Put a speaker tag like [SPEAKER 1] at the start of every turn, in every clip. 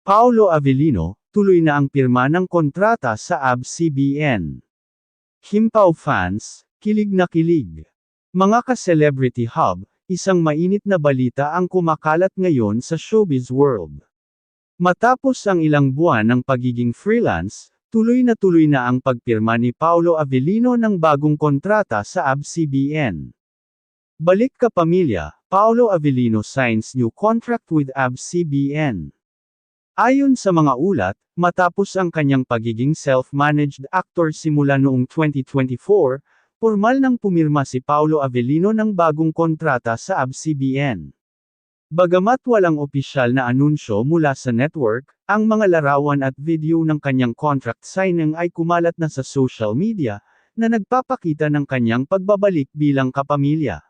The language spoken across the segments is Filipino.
[SPEAKER 1] Paolo Avellino, tuloy na ang pirma ng kontrata sa ABS-CBN. Kim Pao fans, kilig na kilig. Mga ka-celebrity hub, isang mainit na balita ang kumakalat ngayon sa showbiz world. Matapos ang ilang buwan ng pagiging freelance, tuloy na ang pagpirma ni Paolo Avellino ng bagong kontrata sa ABS-CBN. Balik kapamilya, Paolo Avellino signs new contract with ABS-CBN. Ayon sa mga ulat, matapos ang kanyang pagiging self-managed actor simula noong 2024, pormal nang pumirma si Paolo Avellino ng bagong kontrata sa ABS-CBN. Bagamat walang opisyal na anunsyo mula sa network, ang mga larawan at video ng kanyang contract signing ay kumalat na sa social media, na nagpapakita ng kanyang pagbabalik bilang kapamilya.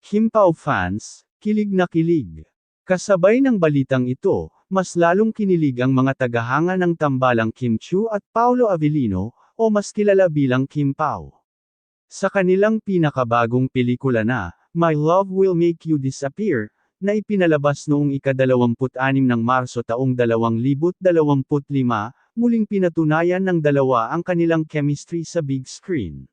[SPEAKER 1] Kim Pao fans, kilig na kilig. Kasabay ng balitang ito, mas lalong kinilig ang mga tagahanga ng tambalang Kim Chiu at Paolo Avellino, o mas kilala bilang Kim Pao. Sa kanilang pinakabagong pelikula na, My Love Will Make You Disappear, na ipinalabas noong ika-26 ng Marso taong 2025, muling pinatunayan ng dalawa ang kanilang chemistry sa big screen.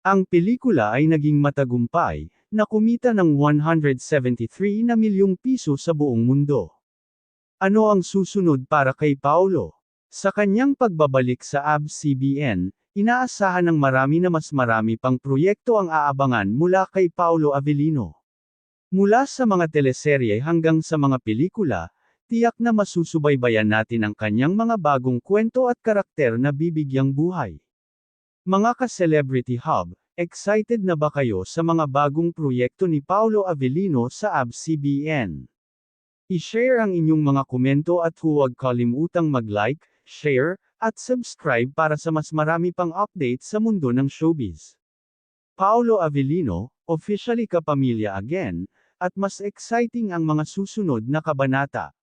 [SPEAKER 1] Ang pelikula ay naging matagumpay, na kumita ng 173 na milyong piso sa buong mundo. Ano ang susunod para kay Paolo? Sa kanyang pagbabalik sa ABS-CBN, inaasahan ng marami na mas marami pang proyekto ang aabangan mula kay Paolo Avellino. Mula sa mga teleserye hanggang sa mga pelikula, tiyak na masusubaybayan natin ang kanyang mga bagong kwento at karakter na bibigyang buhay. Mga ka-celebrity hub, excited na ba kayo sa mga bagong proyekto ni Paolo Avellino sa ABS-CBN? I-share ang inyong mga komento at huwag kalimutang mag-like, share, at subscribe para sa mas marami pang update sa mundo ng showbiz. Paolo Avellino, officially kapamilya again, at mas exciting ang mga susunod na kabanata.